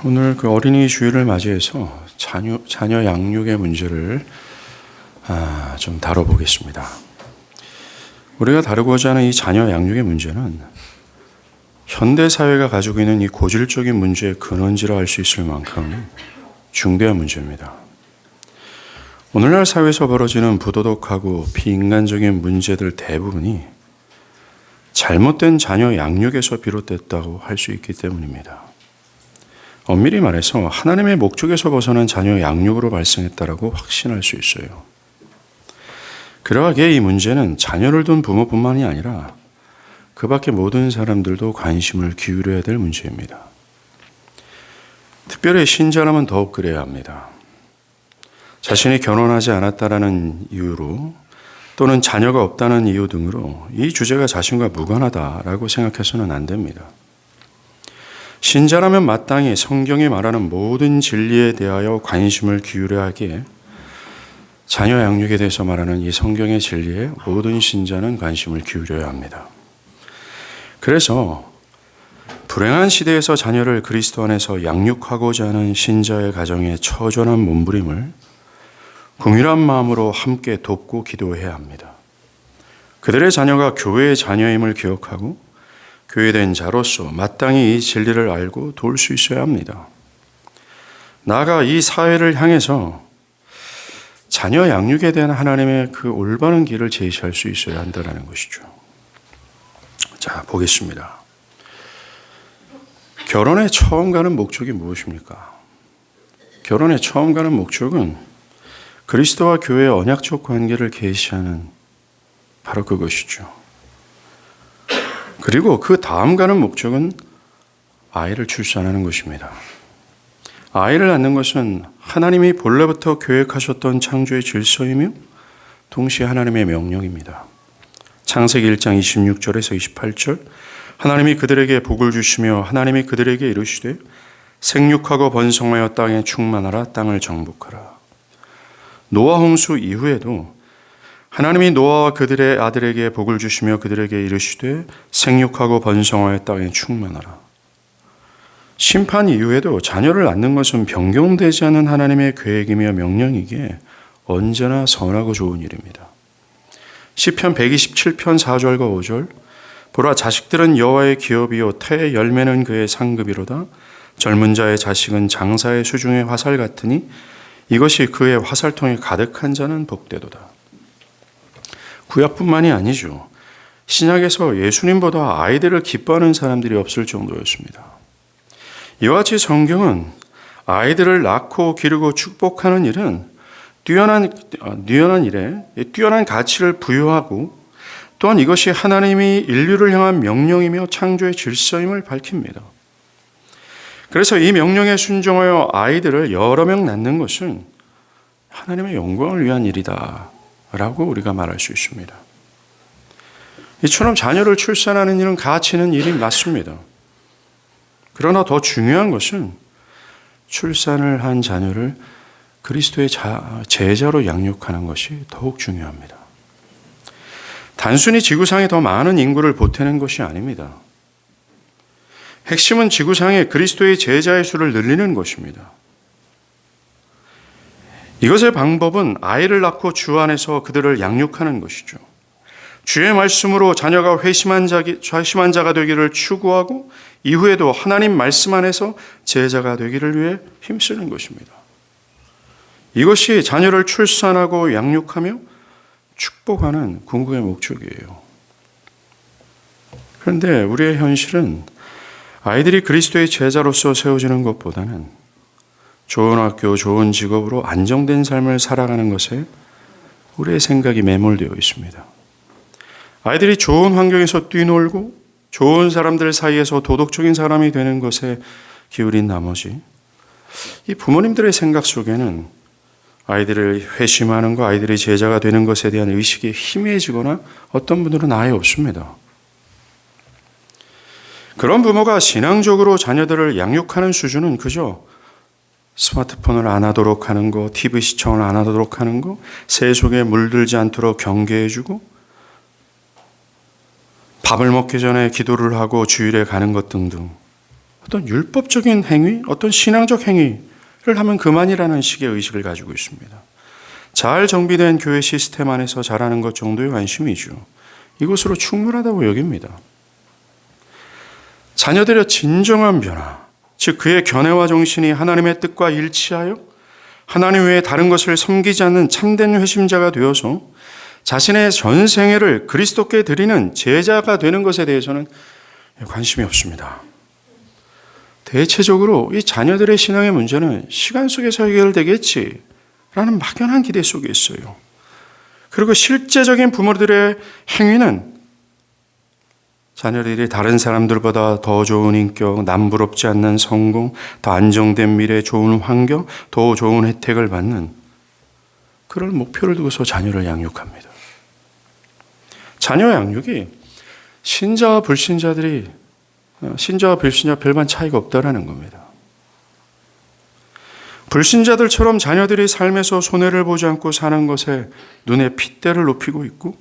오늘 그 어린이 주일을 맞이해서 자녀 양육의 문제를 좀 다뤄보겠습니다. 우리가 다루고자 하는 이 자녀 양육의 문제는 현대 사회가 가지고 있는 이 고질적인 문제의 근원지라 할 수 있을 만큼 중대한 문제입니다. 오늘날 사회에서 벌어지는 부도덕하고 비인간적인 문제들 대부분이 잘못된 자녀 양육에서 비롯됐다고 할 수 있기 때문입니다. 엄밀히 말해서 하나님의 목적에서 벗어난 자녀 양육으로 발생했다라고 확신할 수 있어요. 그러하기에 이 문제는 자녀를 둔 부모뿐만이 아니라 그 밖의 모든 사람들도 관심을 기울여야 될 문제입니다. 특별히 신자라면 더욱 그래야 합니다. 자신이 결혼하지 않았다라는 이유로 또는 자녀가 없다는 이유 등으로 이 주제가 자신과 무관하다라고 생각해서는 안 됩니다. 신자라면 마땅히 성경이 말하는 모든 진리에 대하여 관심을 기울여야 하기에 자녀 양육에 대해서 말하는 이 성경의 진리에 모든 신자는 관심을 기울여야 합니다. 그래서 불행한 시대에서 자녀를 그리스도 안에서 양육하고자 하는 신자의 가정에 처절한 몸부림을 긍휼한 마음으로 함께 돕고 기도해야 합니다. 그들의 자녀가 교회의 자녀임을 기억하고 교회된 자로서 마땅히 이 진리를 알고 도울 수 있어야 합니다. 나아가 이 사회를 향해서 자녀 양육에 대한 하나님의 그 올바른 길을 제시할 수 있어야 한다는 것이죠. 자, 보겠습니다. 결혼에 처음 가는 목적이 무엇입니까? 결혼에 처음 가는 목적은 그리스도와 교회의 언약적 관계를 계시하는 바로 그것이죠. 그리고 그 다음 가는 목적은 아이를 출산하는 것입니다. 아이를 낳는 것은 하나님이 본래부터 계획하셨던 창조의 질서이며 동시에 하나님의 명령입니다. 창세기 1장 26절에서 28절 하나님이 그들에게 복을 주시며 하나님이 그들에게 이르시되 생육하고 번성하여 땅에 충만하라 땅을 정복하라. 노아 홍수 이후에도 하나님이 노아와 그들의 아들에게 복을 주시며 그들에게 이르시되 생육하고 번성하여 땅에 충만하라. 심판 이후에도 자녀를 낳는 것은 변경되지 않은 하나님의 계획이며 명령이기에 언제나 선하고 좋은 일입니다. 시편 127편 4절과 5절 보라 자식들은 여호와의 기업이요 태의 열매는 그의 상급이로다. 젊은 자의 자식은 장사의 수중의 화살 같으니 이것이 그의 화살통에 가득한 자는 복되도다. 구약뿐만이 아니죠. 신약에서 예수님보다 아이들을 기뻐하는 사람들이 없을 정도였습니다. 이와 같이 성경은 아이들을 낳고 기르고 축복하는 일은 뛰어난 일에 뛰어난 가치를 부여하고 또한 이것이 하나님이 인류를 향한 명령이며 창조의 질서임을 밝힙니다. 그래서 이 명령에 순종하여 아이들을 여러 명 낳는 것은 하나님의 영광을 위한 일이다 라고 우리가 말할 수 있습니다. 이처럼 자녀를 출산하는 일은 가치는 일이 맞습니다. 그러나 더 중요한 것은 출산을 한 자녀를 그리스도의 제자로 양육하는 것이 더욱 중요합니다. 단순히 지구상에 더 많은 인구를 보태는 것이 아닙니다. 핵심은 지구상에 그리스도의 제자의 수를 늘리는 것입니다. 이것의 방법은 아이를 낳고 주 안에서 그들을 양육하는 것이죠. 주의 말씀으로 자녀가 회심한 자가 되기를 추구하고 이후에도 하나님 말씀 안에서 제자가 되기를 위해 힘쓰는 것입니다. 이것이 자녀를 출산하고 양육하며 축복하는 궁극의 목적이에요. 그런데 우리의 현실은 아이들이 그리스도의 제자로서 세워지는 것보다는 좋은 학교, 좋은 직업으로 안정된 삶을 살아가는 것에 우리의 생각이 매몰되어 있습니다. 아이들이 좋은 환경에서 뛰놀고 좋은 사람들 사이에서 도덕적인 사람이 되는 것에 기울인 나머지 이 부모님들의 생각 속에는 아이들을 회심하는 것, 아이들이 제자가 되는 것에 대한 의식이 희미해지거나 어떤 분들은 아예 없습니다. 그런 부모가 신앙적으로 자녀들을 양육하는 수준은 그저 스마트폰을 안 하도록 하는 거, TV 시청을 안 하도록 하는 거, 세속에 물들지 않도록 경계해주고 밥을 먹기 전에 기도를 하고 주일에 가는 것 등등 어떤 율법적인 행위, 어떤 신앙적 행위를 하면 그만이라는 식의 의식을 가지고 있습니다. 잘 정비된 교회 시스템 안에서 자라는 것 정도의 관심이죠. 이것으로 충분하다고 여깁니다. 자녀들의 진정한 변화, 즉 그의 견해와 정신이 하나님의 뜻과 일치하여 하나님 외에 다른 것을 섬기지 않는 참된 회심자가 되어서 자신의 전생애를 그리스도께 드리는 제자가 되는 것에 대해서는 관심이 없습니다. 대체적으로 이 자녀들의 신앙의 문제는 시간 속에서 해결되겠지라는 막연한 기대 속에 있어요. 그리고 실제적인 부모들의 행위는 자녀들이 다른 사람들보다 더 좋은 인격, 남부럽지 않는 성공, 더 안정된 미래, 좋은 환경, 더 좋은 혜택을 받는 그런 목표를 두고서 자녀를 양육합니다. 자녀 양육이 신자와 불신자 별반 차이가 없다라는 겁니다. 불신자들처럼 자녀들이 삶에서 손해를 보지 않고 사는 것에 눈에 핏대를 높이고 있고,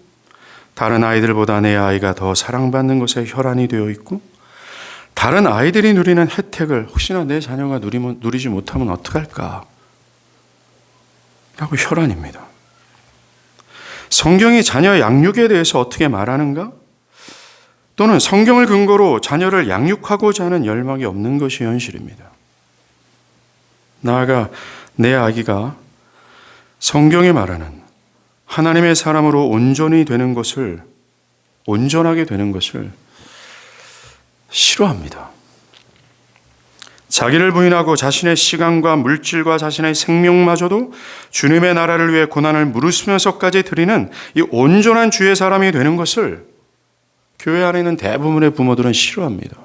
다른 아이들보다 내 아이가 더 사랑받는 것에 혈안이 되어 있고, 다른 아이들이 누리는 혜택을 혹시나 내 자녀가 누리지 못하면 어떡할까? 라고 혈안입니다. 성경이 자녀 양육에 대해서 어떻게 말하는가? 또는 성경을 근거로 자녀를 양육하고자 하는 열망이 없는 것이 현실입니다. 나아가 내 아기가 성경이 말하는 하나님의 사람으로 온전하게 되는 것을 싫어합니다. 자기를 부인하고 자신의 시간과 물질과 자신의 생명마저도 주님의 나라를 위해 고난을 무릅쓰면서까지 드리는 이 온전한 주의 사람이 되는 것을 교회 안에 있는 대부분의 부모들은 싫어합니다.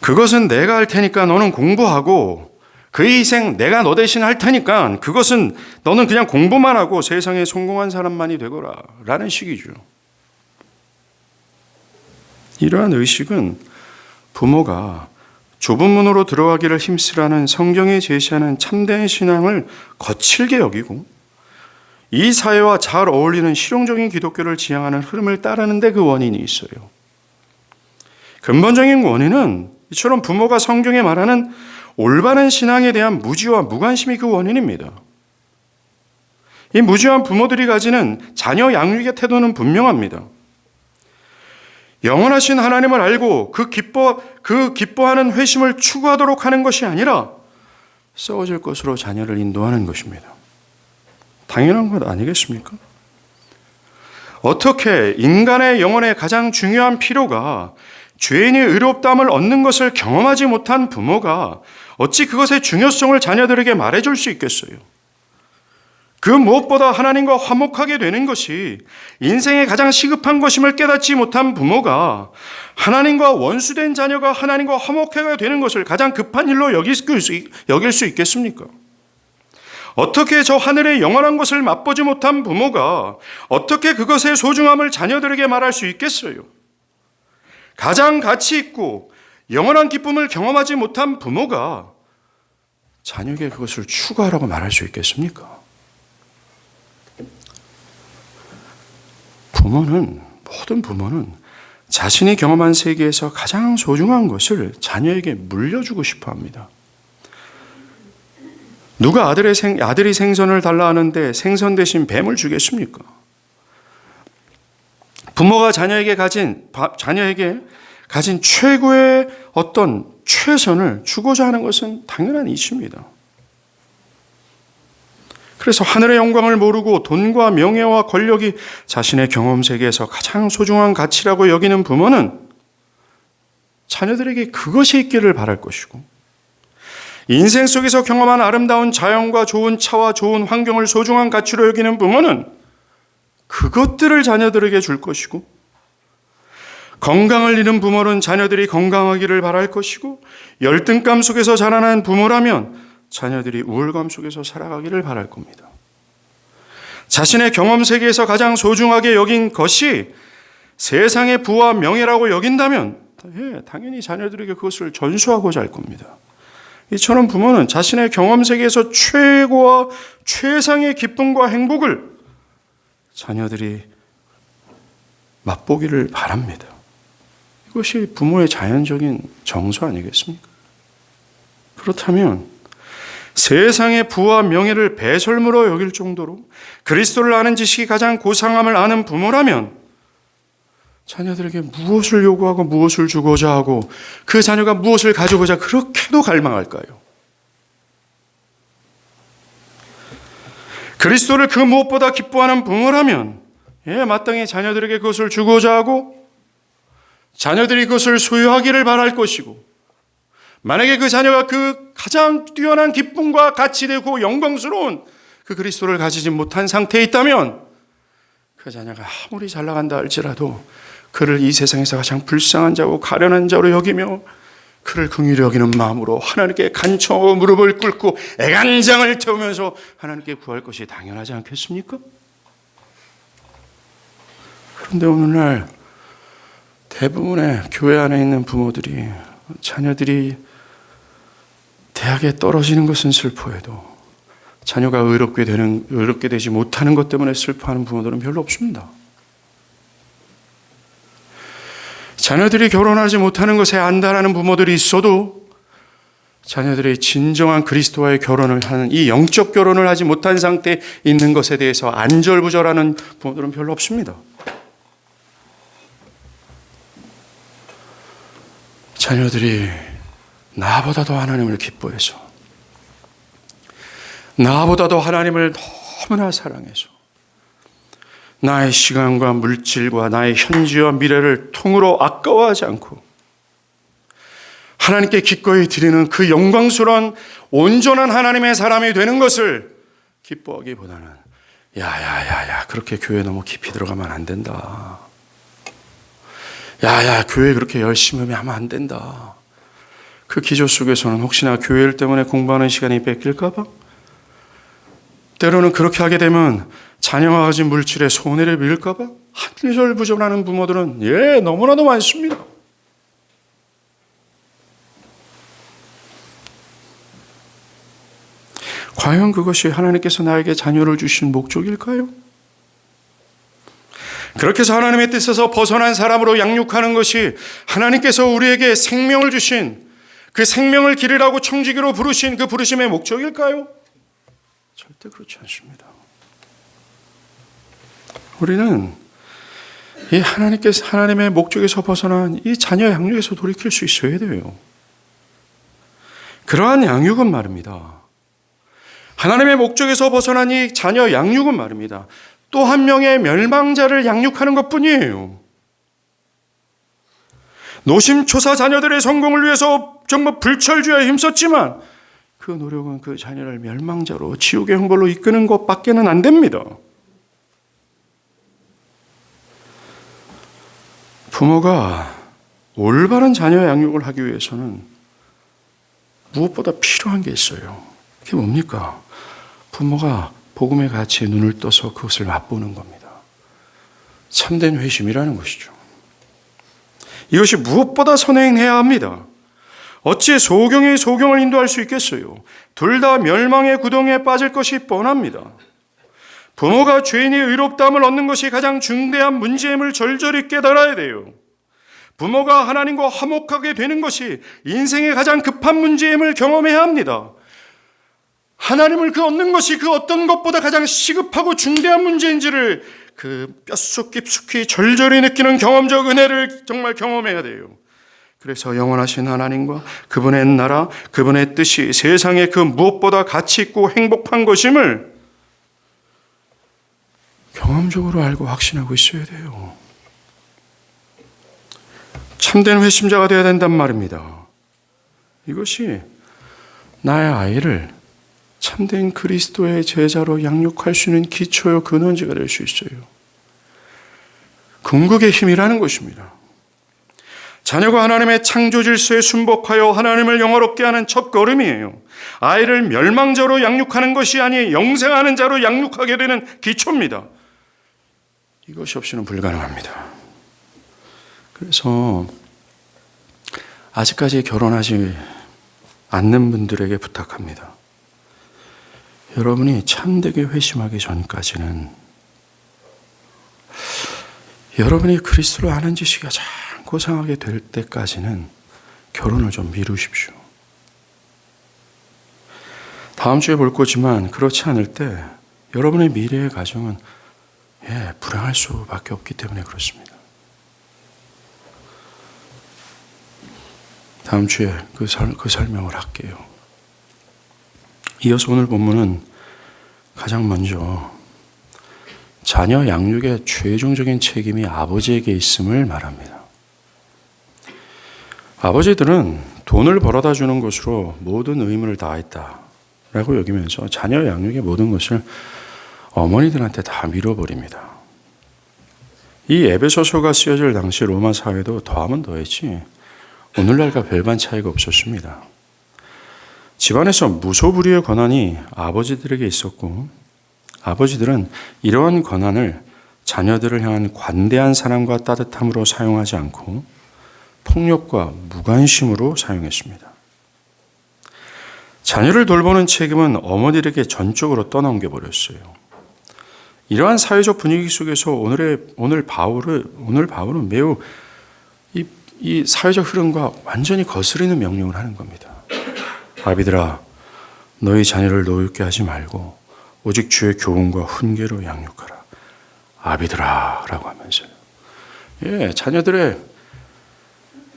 그것은 내가 할 테니까 너는 공부하고, 그 희생 내가 너 대신 할 테니까 그것은 너는 그냥 공부만 하고 세상에 성공한 사람만이 되거라 라는 식이죠. 이러한 의식은 부모가 좁은 문으로 들어가기를 힘쓰라는 성경이 제시하는 참된 신앙을 거칠게 여기고, 이 사회와 잘 어울리는 실용적인 기독교를 지향하는 흐름을 따르는 데 그 원인이 있어요. 근본적인 원인은 이처럼 부모가 성경에 말하는 올바른 신앙에 대한 무지와 무관심이 그 원인입니다. 이 무지한 부모들이 가지는 자녀 양육의 태도는 분명합니다. 영원하신 하나님을 알고 그 기뻐하는 회심을 추구하도록 하는 것이 아니라 썩어질 것으로 자녀를 인도하는 것입니다. 당연한 것 아니겠습니까? 어떻게 인간의 영혼의 가장 중요한 필요가 죄인이 의롭다함을 얻는 것을 경험하지 못한 부모가 어찌 그것의 중요성을 자녀들에게 말해줄 수 있겠어요? 그 무엇보다 하나님과 화목하게 되는 것이 인생의 가장 시급한 것임을 깨닫지 못한 부모가 하나님과 원수된 자녀가 하나님과 화목하게 되는 것을 가장 급한 일로 여길 수 있겠습니까? 어떻게 저 하늘의 영원한 것을 맛보지 못한 부모가 어떻게 그것의 소중함을 자녀들에게 말할 수 있겠어요? 가장 가치 있고 영원한 기쁨을 경험하지 못한 부모가 자녀에게 그것을 추구하라고 말할 수 있겠습니까? 모든 부모는 자신이 경험한 세계에서 가장 소중한 것을 자녀에게 물려주고 싶어 합니다. 누가 아들이 생선을 달라 하는데 생선 대신 뱀을 주겠습니까? 부모가 자녀에게 가진 최고의 어떤 최선을 주고자 하는 것은 당연한 이치입니다. 그래서 하늘의 영광을 모르고 돈과 명예와 권력이 자신의 경험 세계에서 가장 소중한 가치라고 여기는 부모는 자녀들에게 그것이 있기를 바랄 것이고, 인생 속에서 경험한 아름다운 자연과 좋은 차와 좋은 환경을 소중한 가치로 여기는 부모는 그것들을 자녀들에게 줄 것이고, 건강을 잃은 부모는 자녀들이 건강하기를 바랄 것이고, 열등감 속에서 자라난 부모라면 자녀들이 우울감 속에서 살아가기를 바랄 겁니다. 자신의 경험 세계에서 가장 소중하게 여긴 것이 세상의 부와 명예라고 여긴다면 당연히 자녀들에게 그것을 전수하고자 할 겁니다. 이처럼 부모는 자신의 경험 세계에서 최고와 최상의 기쁨과 행복을 자녀들이 맛보기를 바랍니다. 그것이 부모의 자연적인 정서 아니겠습니까? 그렇다면 세상의 부와 명예를 배설물로 여길 정도로 그리스도를 아는 지식이 가장 고상함을 아는 부모라면 자녀들에게 무엇을 요구하고 무엇을 주고자 하고 그 자녀가 무엇을 가져보자 그렇게도 갈망할까요? 그리스도를 그 무엇보다 기뻐하는 부모라면 마땅히 자녀들에게 그것을 주고자 하고 자녀들이 그것을 소유하기를 바랄 것이고 만약에 그 자녀가 그 가장 뛰어난 기쁨과 가치되고 영광스러운 그 그리스도를 가지지 못한 상태에 있다면 그 자녀가 아무리 잘 나간다 할지라도 그를 이 세상에서 가장 불쌍한 자고 가련한 자로 여기며 그를 긍휼히 여기는 마음으로 하나님께 간청 무릎을 꿇고 애간장을 태우면서 하나님께 구할 것이 당연하지 않겠습니까? 그런데 오늘날 대부분의 교회 안에 있는 부모들이 자녀들이 대학에 떨어지는 것은 슬퍼해도 자녀가 의롭게 되지 못하는 것 때문에 슬퍼하는 부모들은 별로 없습니다. 자녀들이 결혼하지 못하는 것에 안달하는 부모들이 있어도 자녀들이 진정한 그리스도와의 결혼을 하는 이 영적 결혼을 하지 못한 상태에 있는 것에 대해서 안절부절하는 부모들은 별로 없습니다. 자녀들이 나보다도 하나님을 기뻐해서 나보다도 하나님을 너무나 사랑해서 나의 시간과 물질과 나의 현재와 미래를 통으로 아까워하지 않고 하나님께 기꺼이 드리는 그 영광스러운 온전한 하나님의 사람이 되는 것을 기뻐하기보다는 야야야야 그렇게 교회 너무 깊이 들어가면 안 된다. 야야 교회 그렇게 열심히 하면 안 된다. 그 기조 속에서는 혹시나 교회 일 때문에 공부하는 시간이 뺏길까 봐 때로는 그렇게 하게 되면 자녀와 가진 물질에 손해를 밀까 봐 한절부절하는 부모들은 너무나도 많습니다. 과연 그것이 하나님께서 나에게 자녀를 주신 목적일까요? 그렇게 해서 하나님의 뜻에서 벗어난 사람으로 양육하는 것이 하나님께서 우리에게 생명을 주신 그 생명을 기르라고 청지기로 부르신 그 부르심의 목적일까요? 절대 그렇지 않습니다. 우리는 이 하나님의 목적에서 벗어난 이 자녀 양육에서 돌이킬 수 있어야 돼요. 그러한 양육은 말입니다. 하나님의 목적에서 벗어난 이 자녀 양육은 말입니다. 또 한 명의 멸망자를 양육하는 것뿐이에요. 노심초사 자녀들의 성공을 위해서 정말 불철주야에 힘썼지만 그 노력은 그 자녀를 멸망자로 지옥의 형벌로 이끄는 것밖에는 안 됩니다. 부모가 올바른 자녀 양육을 하기 위해서는 무엇보다 필요한 게 있어요. 그게 뭡니까? 부모가 복음의 가치에 눈을 떠서 그것을 맛보는 겁니다. 참된 회심이라는 것이죠. 이것이 무엇보다 선행해야 합니다. 어찌 소경이 소경을 인도할 수 있겠어요? 둘 다 멸망의 구덩이에 빠질 것이 뻔합니다. 부모가 죄인의 의롭다함을 얻는 것이 가장 중대한 문제임을 절절히 깨달아야 돼요. 부모가 하나님과 화목하게 되는 것이 인생의 가장 급한 문제임을 경험해야 합니다. 하나님을 얻는 것이 그 어떤 것보다 가장 시급하고 중대한 문제인지를 그 뼛속 깊숙이 절절히 느끼는 경험적 은혜를 정말 경험해야 돼요. 그래서 영원하신 하나님과 그분의 나라, 그분의 뜻이 세상의 그 무엇보다 가치 있고 행복한 것임을 경험적으로 알고 확신하고 있어야 돼요. 참된 회심자가 되어야 된단 말입니다. 이것이 나의 아이를 참된 그리스도의 제자로 양육할 수 있는 기초요 근원지가 될 수 있어요. 궁극의 힘이라는 것입니다. 자녀가 하나님의 창조 질서에 순복하여 하나님을 영화롭게 하는 첫 걸음이에요. 아이를 멸망자로 양육하는 것이 아니 영생하는 자로 양육하게 되는 기초입니다. 이것이 없이는 불가능합니다. 그래서 아직까지 결혼하지 않는 분들에게 부탁합니다. 여러분이 참되게 회심하기 전까지는 여러분이 그리스도를 아는 지식이 가장 고상하게 될 때까지는 결혼을 좀 미루십시오. 다음 주에 볼 거지만 그렇지 않을 때 여러분의 미래의 가정은 불행할 수밖에 없기 때문에 그렇습니다. 다음 주에 그 설명을 할게요. 이어서 오늘 본문은 가장 먼저 자녀 양육의 최종적인 책임이 아버지에게 있음을 말합니다. 아버지들은 돈을 벌어다 주는 것으로 모든 의무를 다했다라고 여기면서 자녀 양육의 모든 것을 어머니들한테 다 밀어버립니다. 이 에베소서가 쓰여질 당시 로마 사회도 더하면 더했지 오늘날과 별반 차이가 없었습니다. 집안에서 무소불위의 권한이 아버지들에게 있었고 아버지들은 이러한 권한을 자녀들을 향한 관대한 사랑과 따뜻함으로 사용하지 않고 폭력과 무관심으로 사용했습니다. 자녀를 돌보는 책임은 어머니들에게 전적으로 떠넘겨버렸어요. 이러한 사회적 분위기 속에서 오늘 바울은 매우 이 사회적 흐름과 완전히 거스르는 명령을 하는 겁니다. 아비들아, 너희 자녀를 노엽게 하지 말고 오직 주의 교훈과 훈계로 양육하라. 아비들아 라고 하면서요. 자녀들의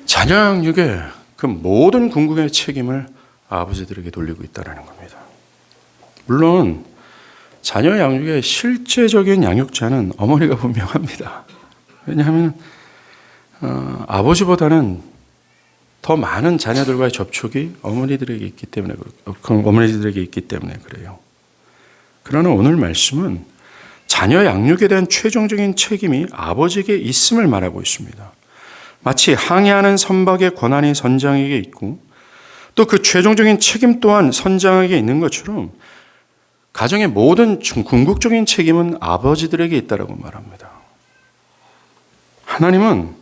자녀 양육의 그 모든 궁극의 책임을 아버지들에게 돌리고 있다는 겁니다. 물론 자녀 양육의 실제적인 양육자는 어머니가 분명합니다. 왜냐하면 아버지보다는 더 많은 자녀들과의 접촉이 어머니들에게 있기 때문에 그래요. 그러나 오늘 말씀은 자녀 양육에 대한 최종적인 책임이 아버지에게 있음을 말하고 있습니다. 마치 항해하는 선박의 권한이 선장에게 있고 또 그 최종적인 책임 또한 선장에게 있는 것처럼 가정의 모든 궁극적인 책임은 아버지들에게 있다고 말합니다. 하나님은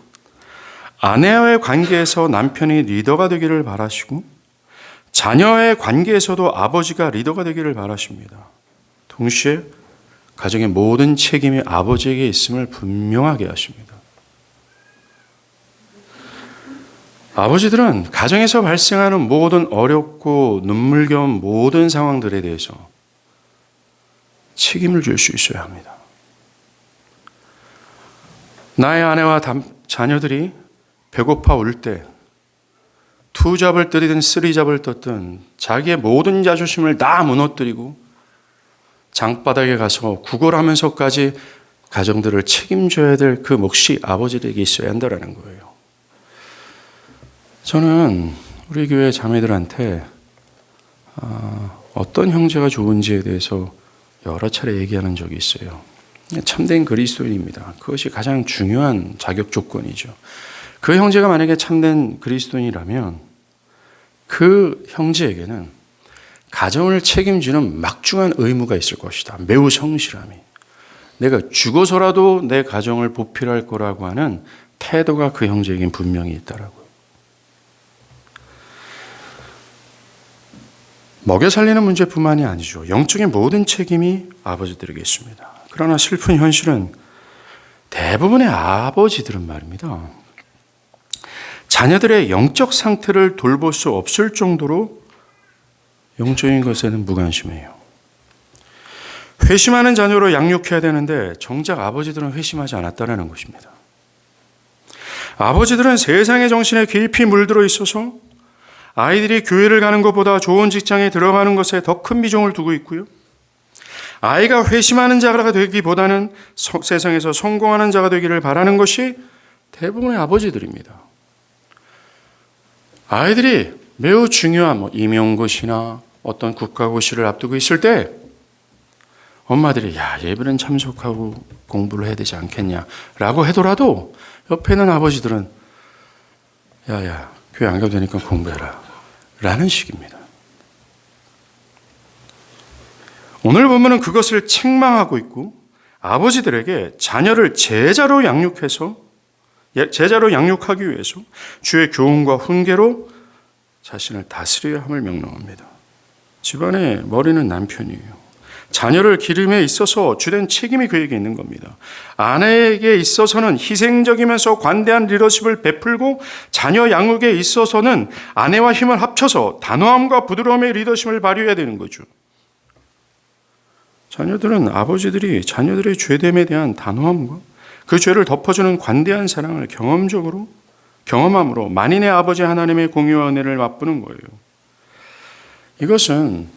아내와의 관계에서 남편이 리더가 되기를 바라시고 자녀의 관계에서도 아버지가 리더가 되기를 바라십니다. 동시에 가정의 모든 책임이 아버지에게 있음을 분명하게 하십니다. 아버지들은 가정에서 발생하는 모든 어렵고 눈물겨운 모든 상황들에 대해서 책임을 질 수 있어야 합니다. 나의 아내와 자녀들이 배고파 울 때 투잡을 들이든 쓰리잡을 떴든 자기의 모든 자존심을 다 무너뜨리고 장바닥에 가서 구걸하면서까지 가정들을 책임져야 될 그 몫이 아버지들에게 있어야 한다는 거예요. 저는 우리 교회 자매들한테 어떤 형제가 좋은지에 대해서 여러 차례 얘기하는 적이 있어요. 참된 그리스도인입니다. 그것이 가장 중요한 자격 조건이죠. 그 형제가 만약에 참된 그리스도인이라면 그 형제에게는 가정을 책임지는 막중한 의무가 있을 것이다. 매우 성실함이. 내가 죽어서라도 내 가정을 보필할 거라고 하는 태도가 그 형제에겐 분명히 있다라고요. 먹여 살리는 문제뿐만이 아니죠. 영적인 모든 책임이 아버지들에게 있습니다. 그러나 슬픈 현실은 대부분의 아버지들은 말입니다. 자녀들의 영적 상태를 돌볼 수 없을 정도로 영적인 것에는 무관심해요. 회심하는 자녀로 양육해야 되는데 정작 아버지들은 회심하지 않았다는 것입니다. 아버지들은 세상의 정신에 깊이 물들어 있어서 아이들이 교회를 가는 것보다 좋은 직장에 들어가는 것에 더 큰 비중을 두고 있고요. 아이가 회심하는 자가 되기보다는 세상에서 성공하는 자가 되기를 바라는 것이 대부분의 아버지들입니다. 아이들이 매우 중요한 임용고시나 어떤 국가고시를 앞두고 있을 때 엄마들이 예배는 참석하고 공부를 해야 되지 않겠냐라고 하더라도 옆에 있는 아버지들은 교회 안 가도 되니까 공부해라 라는 식입니다. 오늘 보면은 그것을 책망하고 있고 아버지들에게 자녀를 제자로 양육하기 위해서 주의 교훈과 훈계로 자신을 다스려야 함을 명령합니다. 집안의 머리는 남편이에요. 자녀를 기름에 있어서 주된 책임이 그에게 있는 겁니다. 아내에게 있어서는 희생적이면서 관대한 리더십을 베풀고 자녀 양육에 있어서는 아내와 힘을 합쳐서 단호함과 부드러움의 리더십을 발휘해야 되는 거죠. 자녀들은 아버지들이 자녀들의 죄됨에 대한 단호함과 그 죄를 덮어주는 관대한 사랑을 경험함으로 만인의 아버지 하나님의 공유와 은혜를 맛보는 거예요. 이것은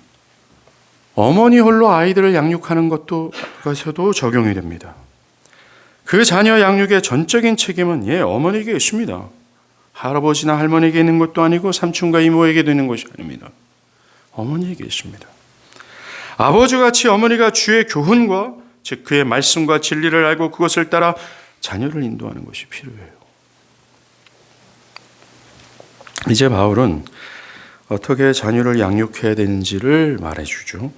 어머니 홀로 아이들을 양육하는 것에서도 적용이 됩니다. 그 자녀 양육의 전적인 책임은 어머니에게 있습니다. 할아버지나 할머니에게 있는 것도 아니고 삼촌과 이모에게 있는 것이 아닙니다. 어머니에게 있습니다. 아버지같이 어머니가 주의 교훈과 즉 그의 말씀과 진리를 알고 그것을 따라 자녀를 인도하는 것이 필요해요. 이제 바울은 어떻게 자녀를 양육해야 되는지를 말해주죠.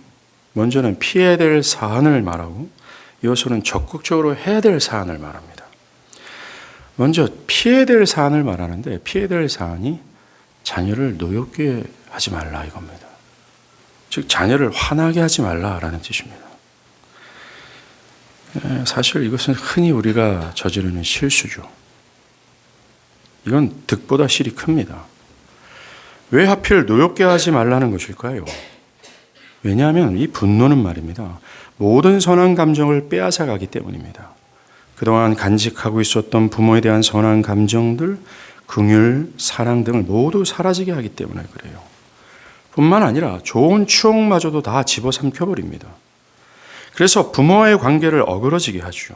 먼저는 피해야 될 사안을 말하고 이어서는 적극적으로 해야 될 사안을 말합니다. 먼저 피해야 될 사안을 말하는데 피해야 될 사안이 자녀를 노엽게 하지 말라 이겁니다. 즉 자녀를 화나게 하지 말라라는 뜻입니다. 사실 이것은 흔히 우리가 저지르는 실수죠. 이건 득보다 실이 큽니다. 왜 하필 노엽게 하지 말라는 것일까요? 왜냐하면 이 분노는 말입니다. 모든 선한 감정을 빼앗아가기 때문입니다. 그동안 간직하고 있었던 부모에 대한 선한 감정들, 긍휼, 사랑 등을 모두 사라지게 하기 때문에 그래요. 뿐만 아니라 좋은 추억마저도 다 집어삼켜버립니다. 그래서 부모와의 관계를 어그러지게 하죠.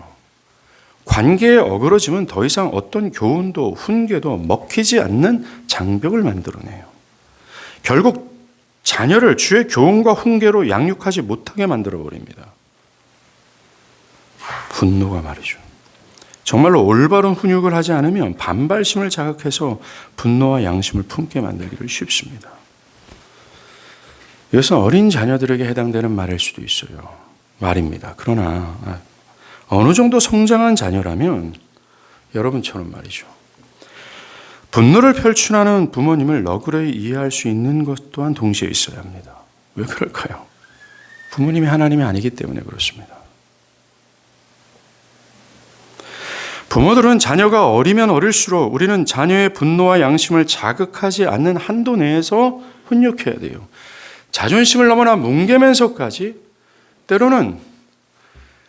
관계의 어그러짐은 더 이상 어떤 교훈도 훈계도 먹히지 않는 장벽을 만들어내요. 결국 자녀를 주의 교훈과 훈계로 양육하지 못하게 만들어버립니다. 분노가 말이죠. 정말로 올바른 훈육을 하지 않으면 반발심을 자극해서 분노와 양심을 품게 만들기를 쉽습니다. 이것은 어린 자녀들에게 해당되는 말일 수도 있어요. 말입니다. 그러나 어느 정도 성장한 자녀라면 여러분처럼 말이죠. 분노를 표출하는 부모님을 너그러이 이해할 수 있는 것 또한 동시에 있어야 합니다. 왜 그럴까요? 부모님이 하나님이 아니기 때문에 그렇습니다. 부모들은 자녀가 어리면 어릴수록 우리는 자녀의 분노와 양심을 자극하지 않는 한도 내에서 훈육해야 돼요. 자존심을 너무나 뭉개면서까지 때로는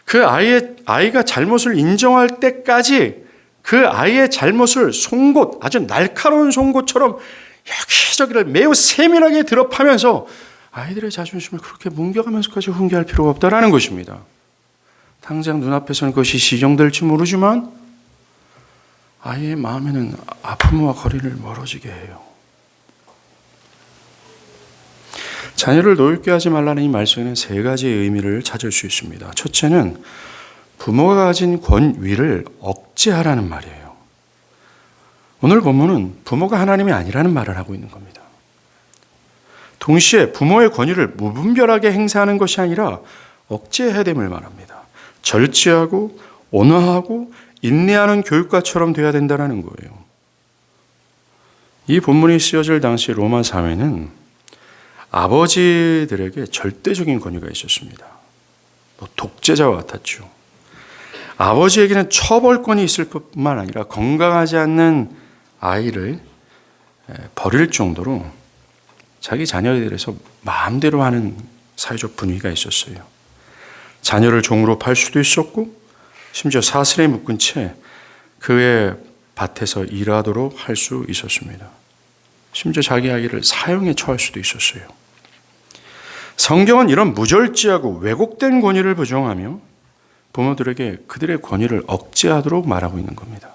그 아이가 잘못을 인정할 때까지 그 아이의 잘못을 송곳, 아주 날카로운 송곳처럼 여기저기를 매우 세밀하게 드럽하면서 아이들의 자존심을 그렇게 뭉겨가면서까지 훈계할 필요가 없다라는 것입니다. 당장 눈앞에서는 그것이 시정될지 모르지만 아이의 마음에는 아픔과 거리를 멀어지게 해요. 자녀를 노엽게 하지 말라는 이 말씀에는 세 가지의 의미를 찾을 수 있습니다. 첫째는 부모가 가진 권위를 억제하라는 말이에요. 오늘 본문은 부모가 하나님이 아니라는 말을 하고 있는 겁니다. 동시에 부모의 권위를 무분별하게 행사하는 것이 아니라 억제해야 됨을 말합니다. 절제하고 온화하고 인내하는 교육과처럼 돼야 된다는 거예요. 이 본문이 쓰여질 당시 로마 사회는 아버지들에게 절대적인 권위가 있었습니다. 독재자와 같았죠. 아버지에게는 처벌권이 있을 뿐만 아니라 건강하지 않는 아이를 버릴 정도로 자기 자녀에 대해서 마음대로 하는 사회적 분위기가 있었어요. 자녀를 종으로 팔 수도 있었고 심지어 사슬에 묶은 채 그의 밭에서 일하도록 할 수 있었습니다. 심지어 자기 아이를 사형에 처할 수도 있었어요. 성경은 이런 무절제하고 왜곡된 권위를 부정하며 부모들에게 그들의 권위를 억제하도록 말하고 있는 겁니다.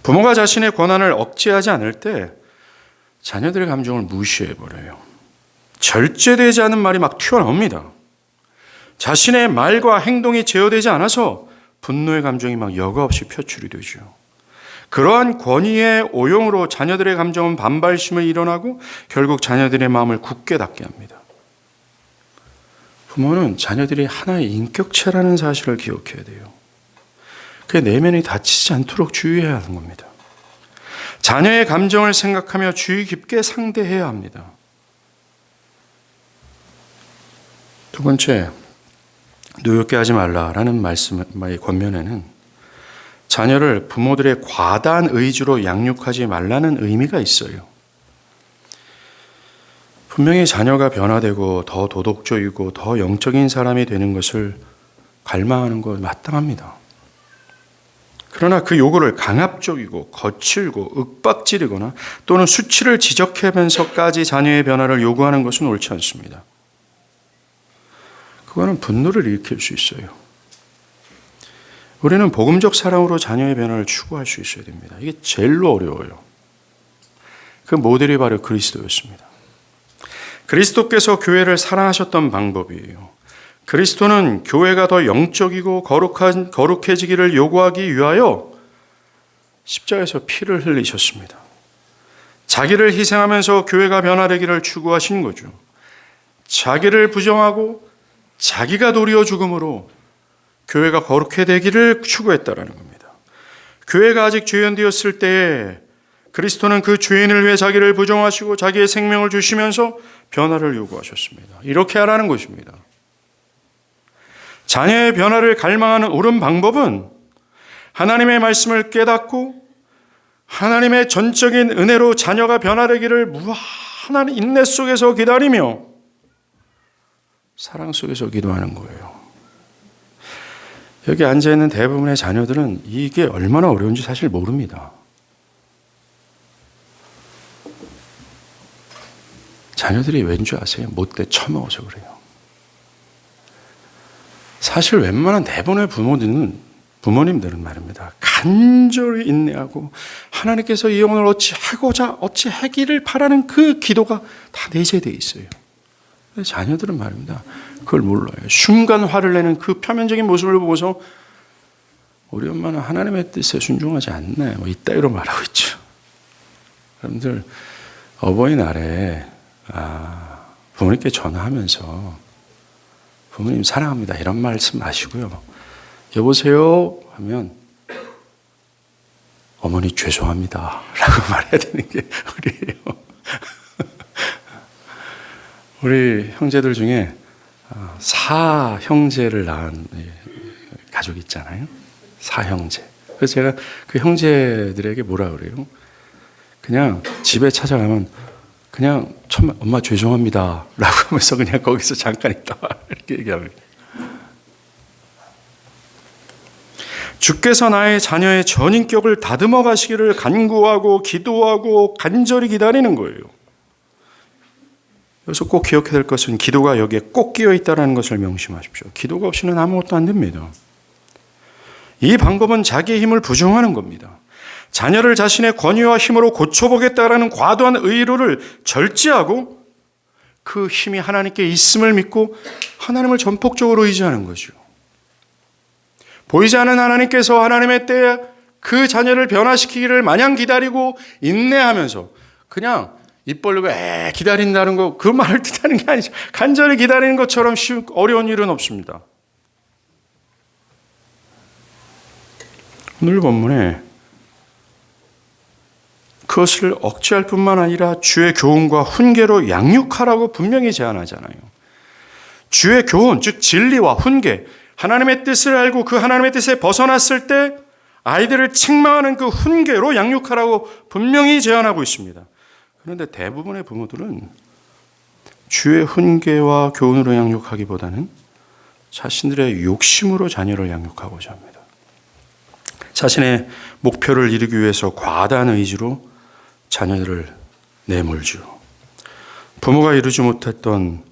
부모가 자신의 권한을 억제하지 않을 때 자녀들의 감정을 무시해버려요. 절제되지 않은 말이 막 튀어나옵니다. 자신의 말과 행동이 제어되지 않아서 분노의 감정이 막 여과 없이 표출이 되죠. 그러한 권위의 오용으로 자녀들의 감정은 반발심을 일어나고 결국 자녀들의 마음을 굳게 닫게 합니다. 부모는 자녀들이 하나의 인격체라는 사실을 기억해야 돼요. 그 내면이 다치지 않도록 주의해야 하는 겁니다. 자녀의 감정을 생각하며 주의 깊게 상대해야 합니다. 두 번째, 노엽게 하지 말라라는 말씀의 권면에는 자녀를 부모들의 과다한 의지로 양육하지 말라는 의미가 있어요. 분명히 자녀가 변화되고 더 도덕적이고 더 영적인 사람이 되는 것을 갈망하는 것 마땅합니다. 그러나 그 요구를 강압적이고 거칠고 윽박지르거나 또는 수치를 지적하면서까지 자녀의 변화를 요구하는 것은 옳지 않습니다. 그거는 분노를 일으킬 수 있어요. 우리는 복음적 사랑으로 자녀의 변화를 추구할 수 있어야 됩니다. 이게 제일로 어려워요. 그 모델이 바로 그리스도였습니다. 그리스도께서 교회를 사랑하셨던 방법이에요. 그리스도는 교회가 더 영적이고 거룩해지기를 요구하기 위하여 십자가에서 피를 흘리셨습니다. 자기를 희생하면서 교회가 변화되기를 추구하신 거죠. 자기를 부정하고 자기가 도리어 죽음으로 교회가 거룩해 되기를 추구했다라는 겁니다. 교회가 아직 죄인되었을 때에 그리스도는 그 죄인을 위해 자기를 부정하시고 자기의 생명을 주시면서 변화를 요구하셨습니다. 이렇게 하라는 것입니다. 자녀의 변화를 갈망하는 옳은 방법은 하나님의 말씀을 깨닫고 하나님의 전적인 은혜로 자녀가 변화되기를 무한한 인내 속에서 기다리며 사랑 속에서 기도하는 거예요. 여기 앉아있는 대부분의 자녀들은 이게 얼마나 어려운지 사실 모릅니다. 자녀들이 왠지 아세요? 못돼 처먹어서 그래요. 사실 웬만한 대부분의 부모님들은 말입니다. 간절히 인내하고 하나님께서 이 영혼을 어찌하기를 바라는 그 기도가 다 내재되어 있어요. 자녀들은 말입니다. 그걸 몰라요. 순간 화를 내는 그 표면적인 모습을 보고서 우리 엄마는 하나님의 뜻에 순종하지 않네. 이따위로 말하고 있죠. 여러분들 어버이날에 부모님께 전화하면서 부모님 사랑합니다 이런 말씀 마시고요. 여보세요 하면 어머니 죄송합니다 라고 말해야 되는 게 우리예요. 우리 형제들 중에 사형제를 낳은 가족이 있잖아요. 사형제. 그래서 제가 그 형제들에게 뭐라 그래요? 그냥 집에 찾아가면 그냥 처음 엄마 죄송합니다 라고 하면서 그냥 거기서 잠깐 있다 이렇게 얘기합니다. 주께서 나의 자녀의 전인격을 다듬어 가시기를 간구하고 기도하고 간절히 기다리는 거예요. 여기서 꼭 기억해야 될 것은 기도가 여기에 꼭 끼어 있다는 것을 명심하십시오. 기도가 없이는 아무것도 안 됩니다. 이 방법은 자기의 힘을 부정하는 겁니다. 자녀를 자신의 권위와 힘으로 고쳐보겠다라는 과도한 의로를 절제하고 그 힘이 하나님께 있음을 믿고 하나님을 전폭적으로 의지하는 거죠. 보이지 않는 하나님께서 하나님의 때에 그 자녀를 변화시키기를 마냥 기다리고 인내하면서 그냥 입 벌리고 기다린다는 거 그 말을 뜻하는 게 아니죠. 간절히 기다리는 것처럼 어려운 일은 없습니다. 오늘 본문에 그것을 억제할 뿐만 아니라 주의 교훈과 훈계로 양육하라고 분명히 제안하잖아요. 주의 교훈, 즉 진리와 훈계, 하나님의 뜻을 알고 그 하나님의 뜻에 벗어났을 때 아이들을 책망하는 그 훈계로 양육하라고 분명히 제안하고 있습니다. 그런데 대부분의 부모들은 주의 훈계와 교훈으로 양육하기보다는 자신들의 욕심으로 자녀를 양육하고자 합니다. 자신의 목표를 이루기 위해서 과다한 의지로 자녀들을 내몰죠. 부모가 이루지 못했던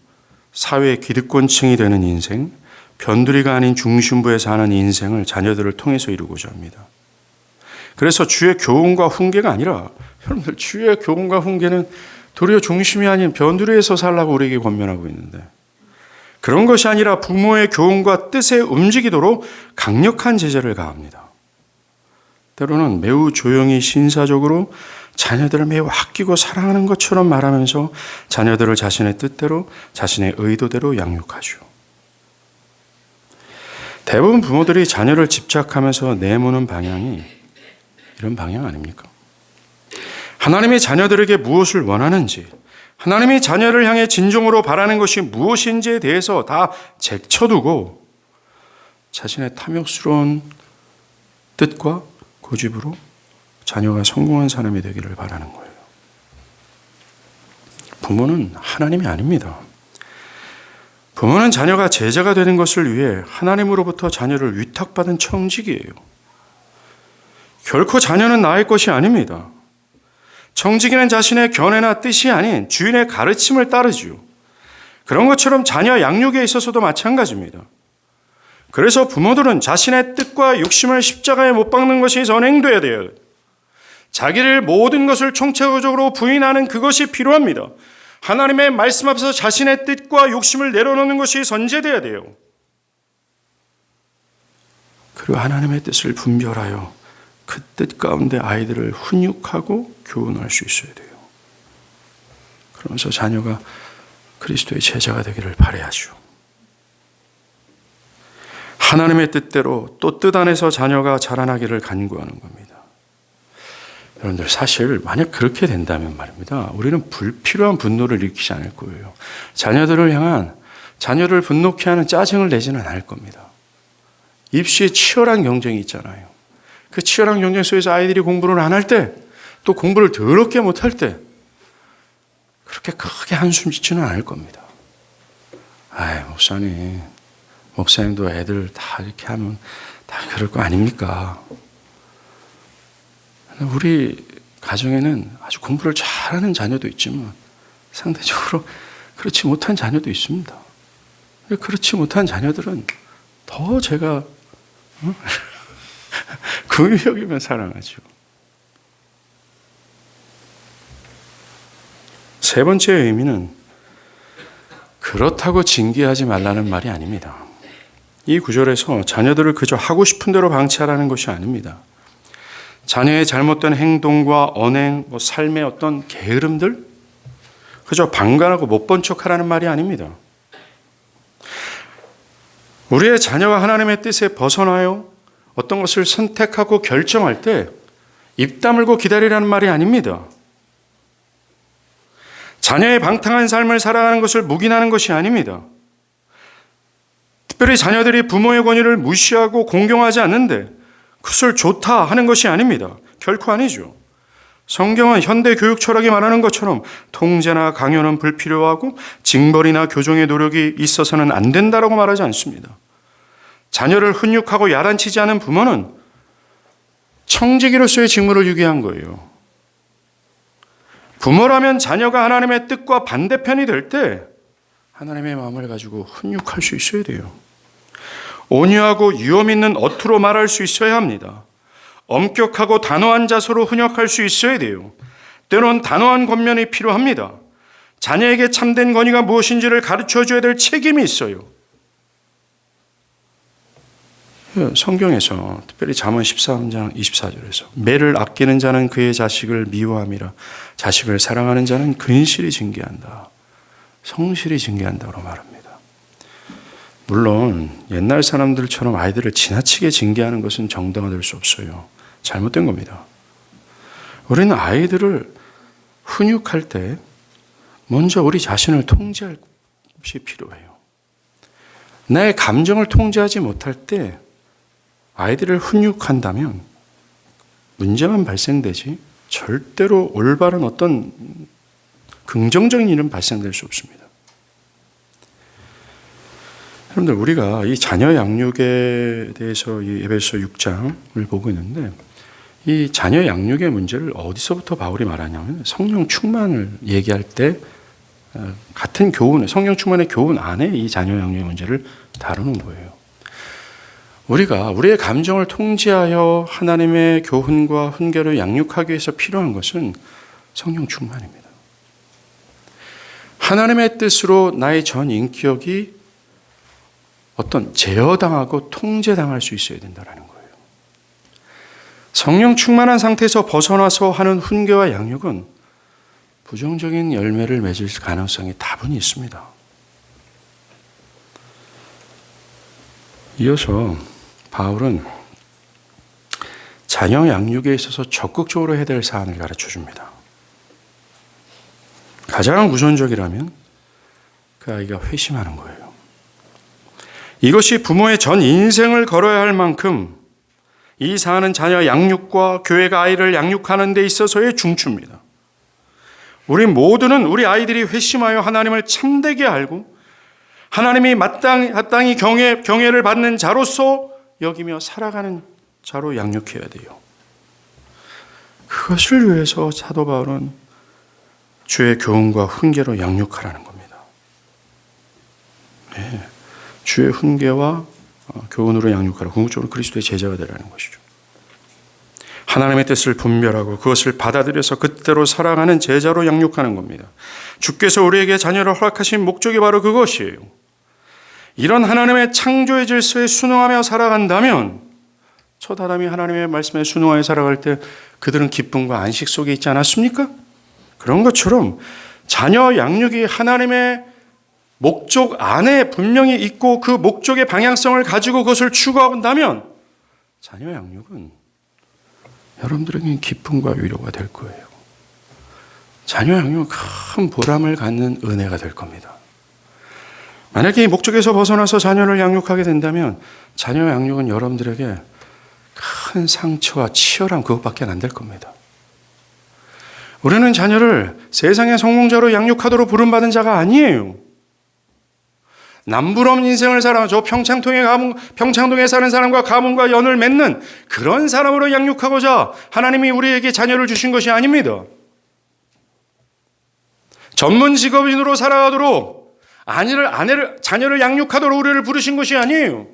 사회의 기득권층이 되는 인생, 변두리가 아닌 중심부에 사는 인생을 자녀들을 통해서 이루고자 합니다. 그래서 주의 교훈과 훈계가 아니라 여러분들 주의 교훈과 훈계는 도리어 중심이 아닌 변두리에서 살라고 우리에게 권면하고 있는데 그런 것이 아니라 부모의 교훈과 뜻에 움직이도록 강력한 제재를 가합니다. 때로는 매우 조용히 신사적으로 자녀들을 매우 아끼고 사랑하는 것처럼 말하면서 자녀들을 자신의 뜻대로 자신의 의도대로 양육하죠. 대부분 부모들이 자녀를 집착하면서 내모는 방향이 이런 방향 아닙니까? 하나님이 자녀들에게 무엇을 원하는지, 하나님이 자녀를 향해 진정으로 바라는 것이 무엇인지에 대해서 다 제쳐두고 자신의 탐욕스러운 뜻과 고집으로 자녀가 성공한 사람이 되기를 바라는 거예요. 부모는 하나님이 아닙니다. 부모는 자녀가 제자가 되는 것을 위해 하나님으로부터 자녀를 위탁받은 청직이에요. 결코 자녀는 나의 것이 아닙니다. 청지기는 자신의 견해나 뜻이 아닌 주인의 가르침을 따르지요. 그런 것처럼 자녀 양육에 있어서도 마찬가지입니다. 그래서 부모들은 자신의 뜻과 욕심을 십자가에 못 박는 것이 선행돼야 돼요. 자기를 모든 것을 총체적으로 부인하는 그것이 필요합니다. 하나님의 말씀 앞에서 자신의 뜻과 욕심을 내려놓는 것이 선제돼야 돼요. 그리고 하나님의 뜻을 분별하여 그 뜻 가운데 아이들을 훈육하고 교훈할 수 있어야 돼요. 그러면서 자녀가 그리스도의 제자가 되기를 바라야죠. 하나님의 뜻대로 또 뜻 안에서 자녀가 자라나기를 간구하는 겁니다. 여러분들 사실 만약 그렇게 된다면 말입니다. 우리는 불필요한 분노를 일으키지 않을 거예요. 자녀들을 향한 자녀를 분노케 하는 짜증을 내지는 않을 겁니다. 입시에 치열한 경쟁이 있잖아요. 그 치열한 경쟁 속에서 아이들이 공부를 안 할 때, 또 공부를 더럽게 못할 때 그렇게 크게 한숨 짓지는 않을 겁니다. 아이, 목사님도 애들 다 이렇게 하면 다 그럴 거 아닙니까? 우리 가정에는 아주 공부를 잘하는 자녀도 있지만 상대적으로 그렇지 못한 자녀도 있습니다. 그렇지 못한 자녀들은 더 제가 긍휼히 여기면 사랑하죠. 세 번째 의미는 그렇다고 징계하지 말라는 말이 아닙니다. 이 구절에서 자녀들을 그저 하고 싶은 대로 방치하라는 것이 아닙니다. 자녀의 잘못된 행동과 언행, 삶의 어떤 게으름들 그저 방관하고 못 본 척하라는 말이 아닙니다. 우리의 자녀가 하나님의 뜻에 벗어나요 어떤 것을 선택하고 결정할 때 입 다물고 기다리라는 말이 아닙니다. 자녀의 방탕한 삶을 살아가는 것을 묵인하는 것이 아닙니다. 특별히 자녀들이 부모의 권위를 무시하고 공경하지 않는데 그것을 좋다 하는 것이 아닙니다. 결코 아니죠. 성경은 현대 교육 철학이 말하는 것처럼 통제나 강요는 불필요하고 징벌이나 교정의 노력이 있어서는 안 된다라고 말하지 않습니다. 자녀를 훈육하고 야단치지 않은 부모는 청지기로서의 직무를 유기한 거예요. 부모라면 자녀가 하나님의 뜻과 반대편이 될 때 하나님의 마음을 가지고 훈육할 수 있어야 돼요. 온유하고 유엄 있는 어투로 말할 수 있어야 합니다. 엄격하고 단호한 자세로 훈육할 수 있어야 돼요. 때론 단호한 권면이 필요합니다. 자녀에게 참된 권위가 무엇인지를 가르쳐줘야 될 책임이 있어요. 성경에서 특별히 잠언 13장 24절에서 매를 아끼는 자는 그의 자식을 미워함이라 자식을 사랑하는 자는 근실히 징계한다. 성실히 징계한다고 말합니다. 물론 옛날 사람들처럼 아이들을 지나치게 징계하는 것은 정당화될 수 없어요. 잘못된 겁니다. 우리는 아이들을 훈육할 때 먼저 우리 자신을 통제할 것이 필요해요. 나의 감정을 통제하지 못할 때 아이들을 훈육한다면 문제만 발생되지 절대로 올바른 어떤 긍정적인 일은 발생될 수 없습니다. 여러분들 우리가 이 자녀 양육에 대해서 이 에베소 6장을 보고 있는데 이 자녀 양육의 문제를 어디서부터 바울이 말하냐면 성령 충만을 얘기할 때 같은 교훈, 성령 충만의 교훈 안에 이 자녀 양육의 문제를 다루는 거예요. 우리가 우리의 감정을 통제하여 하나님의 교훈과 훈계를 양육하기 위해서 필요한 것은 성령 충만입니다. 하나님의 뜻으로 나의 전 인격이 어떤 제어당하고 통제당할 수 있어야 된다는 거예요. 성령 충만한 상태에서 벗어나서 하는 훈계와 양육은 부정적인 열매를 맺을 가능성이 다분히 있습니다. 이어서 바울은 자녀 양육에 있어서 적극적으로 해야 될 사안을 가르쳐 줍니다. 가장 우선적이라면 그 아이가 회심하는 거예요. 이것이 부모의 전 인생을 걸어야 할 만큼 이 사안은 자녀 양육과 교회가 아이를 양육하는 데 있어서의 중추입니다. 우리 모두는 우리 아이들이 회심하여 하나님을 참되게 알고 하나님이 마땅히 경외를 받는 자로서 여기며 살아가는 자로 양육해야 돼요. 그것을 위해서 사도 바울은 주의 교훈과 훈계로 양육하라는 겁니다. 네, 주의 훈계와 교훈으로 양육하라. 궁극적으로 그리스도의 제자가 되라는 것이죠. 하나님의 뜻을 분별하고 그것을 받아들여서 그대로 살아가는 제자로 양육하는 겁니다. 주께서 우리에게 자녀를 허락하신 목적이 바로 그것이에요. 이런 하나님의 창조의 질서에 순응하며 살아간다면 첫 아담이 하나님의 말씀에 순응하여 살아갈 때 그들은 기쁨과 안식 속에 있지 않았습니까? 그런 것처럼 자녀 양육이 하나님의 목적 안에 분명히 있고 그 목적의 방향성을 가지고 그것을 추구한다면 자녀 양육은 여러분들에게는 기쁨과 위로가 될 거예요. 자녀 양육은 큰 보람을 갖는 은혜가 될 겁니다. 만약에 이 목적에서 벗어나서 자녀를 양육하게 된다면 자녀 양육은 여러분들에게 큰 상처와 치열함 그것밖에 안 될 겁니다. 우리는 자녀를 세상의 성공자로 양육하도록 부름받은 자가 아니에요. 남부러운 인생을 살아 저 평창동에 사는 사람과 가문과 연을 맺는 그런 사람으로 양육하고자 하나님이 우리에게 자녀를 주신 것이 아닙니다. 전문 직업인으로 살아가도록 자녀를 양육하도록 우리를 부르신 것이 아니에요.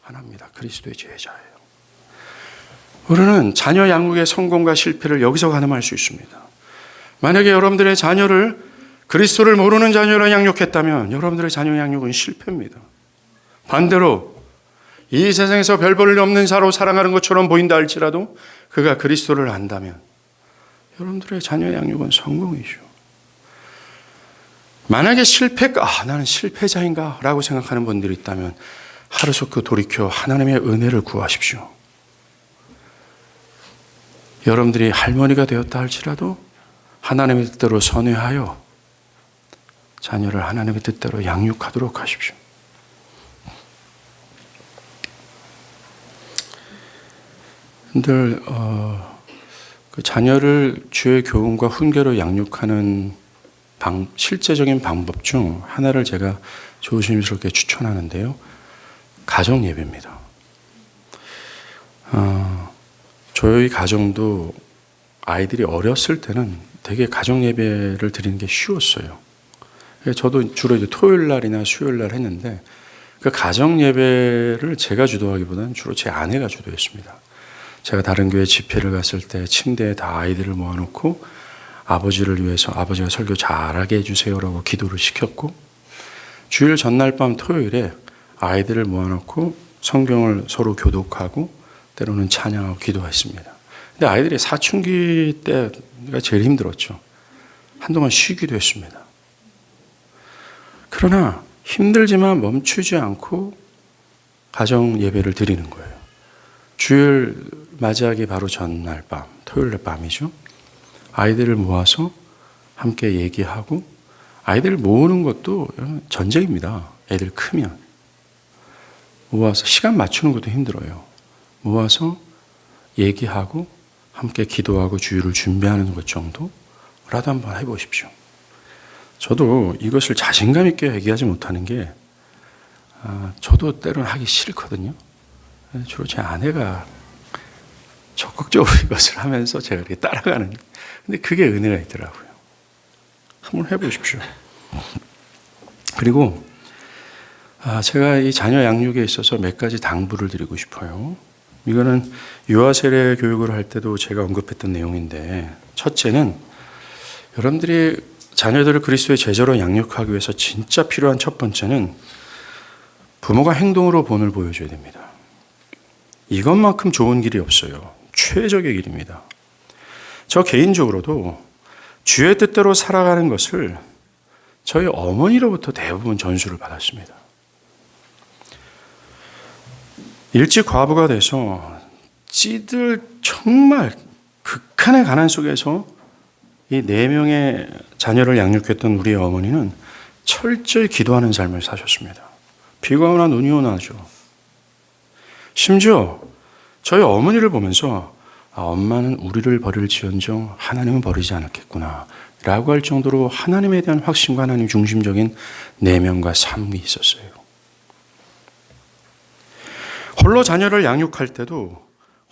하나입니다. 그리스도의 제자예요. 우리는 자녀 양육의 성공과 실패를 여기서 가늠할 수 있습니다. 만약에 여러분들의 자녀를 그리스도를 모르는 자녀를 양육했다면 여러분들의 자녀 양육은 실패입니다. 반대로 이 세상에서 별 볼 일 없는 자로 살아가는 것처럼 보인다 할지라도 그가 그리스도를 안다면 여러분들의 자녀 양육은 성공이죠. 만약에 나는 실패자인가 라고 생각하는 분들이 있다면 하루속히 돌이켜 하나님의 은혜를 구하십시오. 여러분들이 할머니가 되었다 할지라도 하나님의 뜻대로 선회하여 자녀를 하나님의 뜻대로 양육하도록 하십시오. 늘 그 자녀를 주의 교훈과 훈계로 양육하는 실제적인 방법 중 하나를 제가 조심스럽게 추천하는데요. 가정 예배입니다. 저희 가정도 아이들이 어렸을 때는 되게 가정 예배를 드리는 게 쉬웠어요. 저도 주로 이제 토요일 날이나 수요일 날 했는데 그 가정 예배를 제가 주도하기보다는 주로 제 아내가 주도했습니다. 제가 다른 교회 집회를 갔을 때 침대에 다 아이들을 모아놓고 아버지를 위해서 아버지가 설교 잘하게 해주세요라고 기도를 시켰고 주일 전날 밤 토요일에 아이들을 모아놓고 성경을 서로 교독하고 때로는 찬양하고 기도했습니다. 근데 아이들이 사춘기 때가 제일 힘들었죠. 한동안 쉬기도 했습니다. 그러나 힘들지만 멈추지 않고 가정 예배를 드리는 거예요. 주일 맞이하기 바로 전날 밤, 토요일 밤이죠. 아이들을 모아서 함께 얘기하고 아이들을 모으는 것도 전쟁입니다. 애들 크면. 모아서 시간 맞추는 것도 힘들어요. 모아서 얘기하고 함께 기도하고 주일을 준비하는 것 정도라도 한번 해보십시오. 저도 이것을 자신감 있게 얘기하지 못하는 게 저도 때로는 하기 싫거든요. 주로 제 아내가 적극적으로 이것을 하면서 제가 이렇게 따라가는 근데 그게 은혜가 있더라고요. 한번 해보십시오. 그리고 제가 이 자녀 양육에 있어서 몇 가지 당부를 드리고 싶어요. 이거는 유아 세례 교육을 할 때도 제가 언급했던 내용인데 첫째는 여러분들이 자녀들을 그리스도의 제자로 양육하기 위해서 진짜 필요한 첫 번째는 부모가 행동으로 본을 보여줘야 됩니다. 이것만큼 좋은 길이 없어요. 최적의 길입니다. 저 개인적으로도 주의 뜻대로 살아가는 것을 저희 어머니로부터 대부분 전수를 받았습니다. 일찍 과부가 돼서 정말 극한의 가난 속에서 이 4명의 자녀를 양육했던 우리 어머니는 철저히 기도하는 삶을 사셨습니다. 비가 오나 눈이 오나 하죠. 심지어 저희 어머니를 보면서 엄마는 우리를 버릴지언정 하나님은 버리지 않았겠구나 라고 할 정도로 하나님에 대한 확신과 하나님 중심적인 내면과 삶이 있었어요. 홀로 자녀를 양육할 때도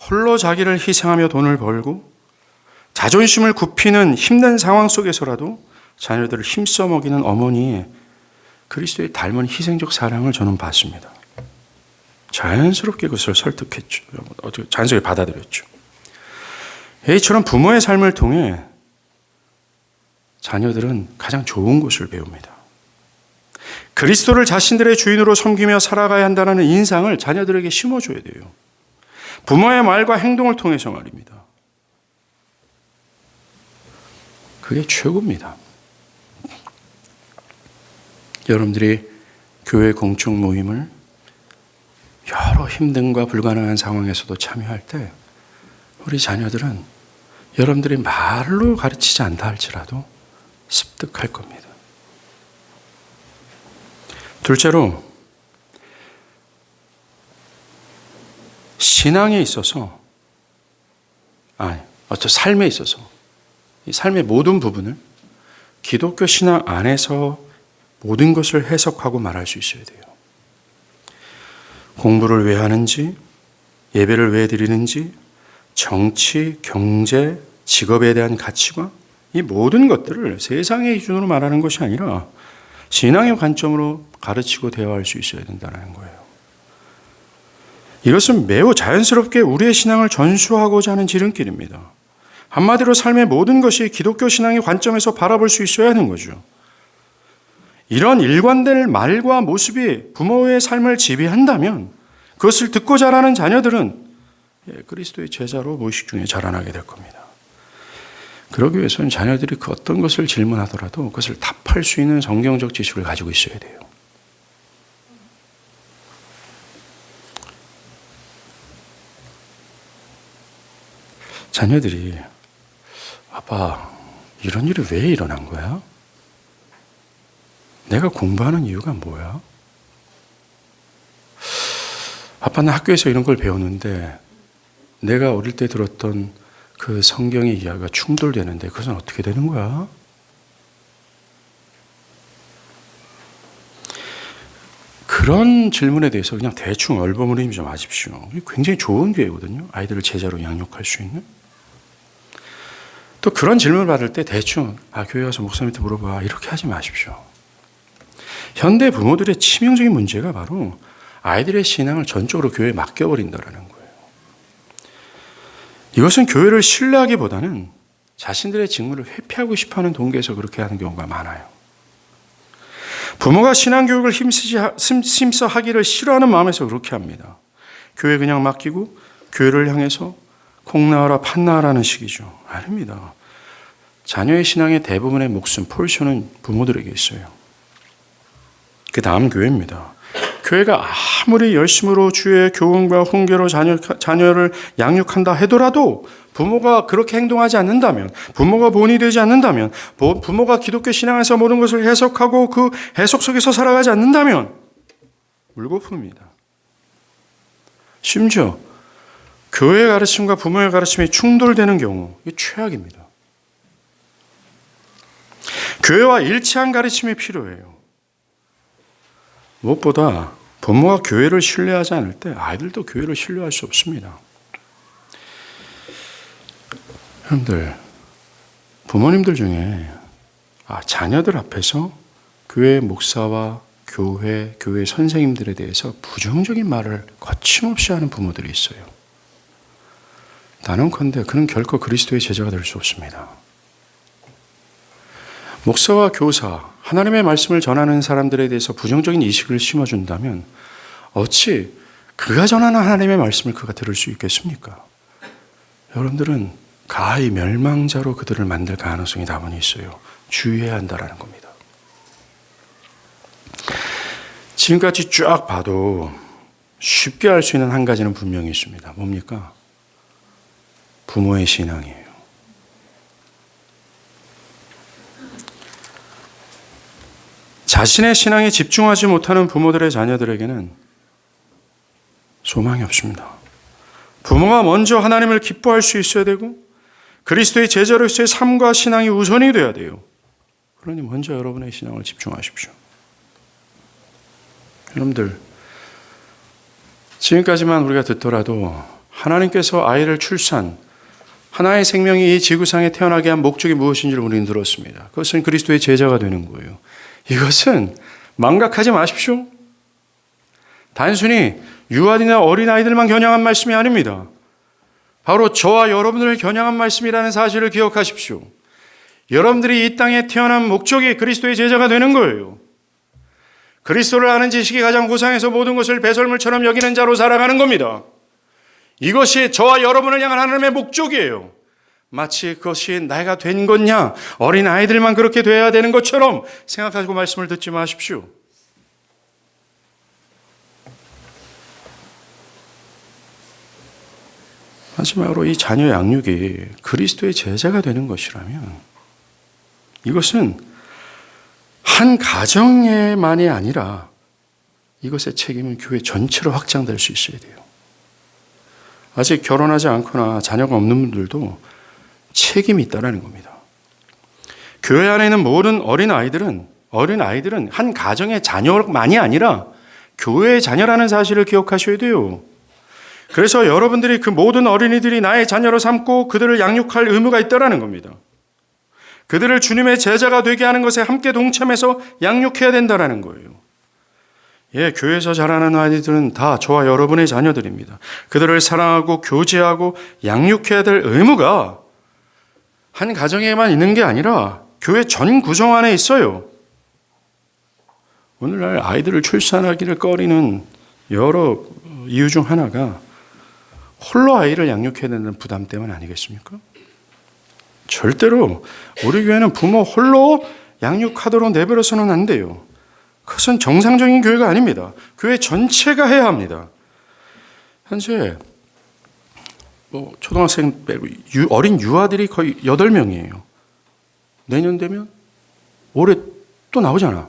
홀로 자기를 희생하며 돈을 벌고 자존심을 굽히는 힘든 상황 속에서라도 자녀들을 힘써 먹이는 어머니의 그리스도의 닮은 희생적 사랑을 저는 봤습니다. 자연스럽게 그것을 설득했죠. 자연스럽게 받아들였죠. A처럼 부모의 삶을 통해 자녀들은 가장 좋은 것을 배웁니다. 그리스도를 자신들의 주인으로 섬기며 살아가야 한다는 인상을 자녀들에게 심어줘야 돼요. 부모의 말과 행동을 통해서 말입니다. 그게 최고입니다. 여러분들이 교회 공청 모임을 여러 힘든과 불가능한 상황에서도 참여할 때 우리 자녀들은 여러분들이 말로 가르치지 않다 할지라도 습득할 겁니다. 둘째로 신앙에 있어서 삶에 있어서 이 삶의 모든 부분을 기독교 신앙 안에서 모든 것을 해석하고 말할 수 있어야 돼요. 공부를 왜 하는지, 예배를 왜 드리는지, 정치, 경제, 직업에 대한 가치관, 이 모든 것들을 세상의 기준으로 말하는 것이 아니라 신앙의 관점으로 가르치고 대화할 수 있어야 된다는 거예요. 이것은 매우 자연스럽게 우리의 신앙을 전수하고자 하는 지름길입니다. 한마디로 삶의 모든 것이 기독교 신앙의 관점에서 바라볼 수 있어야 하는 거죠. 이런 일관될 말과 모습이 부모의 삶을 지배한다면 그것을 듣고 자라는 자녀들은 그리스도의 제자로 무의식 중에 자라나게 될 겁니다. 그러기 위해서는 자녀들이 그 어떤 것을 질문하더라도 그것을 답할 수 있는 성경적 지식을 가지고 있어야 돼요. 자녀들이 아빠, 이런 일이 왜 일어난 거야? 내가 공부하는 이유가 뭐야? 아빠는 학교에서 이런 걸 배우는데 내가 어릴 때 들었던 그 성경의 이야기가 충돌되는데 그것은 어떻게 되는 거야? 그런 질문에 대해서 그냥 대충 얼버무리지 마십시오. 굉장히 좋은 기회거든요. 아이들을 제자로 양육할 수 있는. 또 그런 질문을 받을 때 대충 교회 가서 목사님한테 물어봐 이렇게 하지 마십시오. 현대 부모들의 치명적인 문제가 바로 아이들의 신앙을 전적으로 교회에 맡겨버린다는 거예요. 이것은 교회를 신뢰하기보다는 자신들의 직무를 회피하고 싶어하는 동기에서 그렇게 하는 경우가 많아요. 부모가 신앙교육을 힘써 하기를 싫어하는 마음에서 그렇게 합니다. 교회 그냥 맡기고 교회를 향해서 콩나와라 팥나와라는 식이죠. 아닙니다. 자녀의 신앙의 대부분의 목숨, 포지션은 부모들에게 있어요. 그 다음 교회입니다. 교회가 아무리 열심으로 주의 교훈과 훈계로 자녀를 양육한다 하더라도 부모가 그렇게 행동하지 않는다면, 부모가 본이 되지 않는다면, 부모가 기독교 신앙에서 모든 것을 해석하고 그 해석 속에서 살아가지 않는다면 물거품입니다. 심지어 교회의 가르침과 부모의 가르침이 충돌되는 경우 이게 최악입니다. 교회와 일치한 가르침이 필요해요. 무엇보다 부모가 교회를 신뢰하지 않을 때 아이들도 교회를 신뢰할 수 없습니다. 여러분들, 부모님들 중에 자녀들 앞에서 교회 목사와 교회 선생님들에 대해서 부정적인 말을 거침없이 하는 부모들이 있어요. 단언컨대 그는 결코 그리스도의 제자가 될 수 없습니다. 목사와 교사, 하나님의 말씀을 전하는 사람들에 대해서 부정적인 인식을 심어준다면 어찌 그가 전하는 하나님의 말씀을 그가 들을 수 있겠습니까? 여러분들은 가히 멸망자로 그들을 만들 가능성이 다분히 있어요. 주의해야 한다는 겁니다. 지금까지 쫙 봐도 쉽게 알 수 있는 한 가지는 분명히 있습니다. 뭡니까? 부모의 신앙이에요. 자신의 신앙에 집중하지 못하는 부모들의 자녀들에게는 소망이 없습니다. 부모가 먼저 하나님을 기뻐할 수 있어야 되고 그리스도의 제자로서의 삶과 신앙이 우선이 돼야 돼요. 그러니 먼저 여러분의 신앙을 집중하십시오. 여러분들, 지금까지만 우리가 듣더라도 하나님께서 아이를 출산, 하나의 생명이 이 지구상에 태어나게 한 목적이 무엇인지를 우리는 들었습니다. 그것은 그리스도의 제자가 되는 거예요. 이것은 망각하지 마십시오. 단순히 유아이나 어린아이들만 겨냥한 말씀이 아닙니다. 바로 저와 여러분들을 겨냥한 말씀이라는 사실을 기억하십시오. 여러분들이 이 땅에 태어난 목적이 그리스도의 제자가 되는 거예요. 그리스도를 아는 지식이 가장 고상해서 모든 것을 배설물처럼 여기는 자로 살아가는 겁니다. 이것이 저와 여러분을 향한 하나님의 목적이에요. 마치 그것이 내가 된 거냐, 어린 아이들만 그렇게 돼야 되는 것처럼 생각하시고 말씀을 듣지 마십시오. 마지막으로 이 자녀 양육이 그리스도의 제자가 되는 것이라면 이것은 한 가정에만이 아니라 이것의 책임은 교회 전체로 확장될 수 있어야 돼요. 아직 결혼하지 않거나 자녀가 없는 분들도 책임이 있다는 겁니다. 교회 안에 있는 모든 어린아이들은 한 가정의 자녀만이 아니라 교회의 자녀라는 사실을 기억하셔야 돼요. 그래서 여러분들이 그 모든 어린이들이 나의 자녀로 삼고 그들을 양육할 의무가 있다는 겁니다. 그들을 주님의 제자가 되게 하는 것에 함께 동참해서 양육해야 된다는 거예요. 예, 교회에서 자라는 아이들은 다 저와 여러분의 자녀들입니다. 그들을 사랑하고 교제하고 양육해야 될 의무가 한 가정에만 있는 게 아니라 교회 전 구성 안에 있어요. 오늘날 아이들을 출산하기를 꺼리는 여러 이유 중 하나가 홀로 아이를 양육해야 되는 부담 때문 아니겠습니까? 절대로 우리 교회는 부모 홀로 양육하도록 내버려서는 안 돼요. 그것은 정상적인 교회가 아닙니다. 교회 전체가 해야 합니다. 현재 초등학생 빼고 어린 유아들이 거의 8명이에요. 내년 되면 올해 또 나오잖아.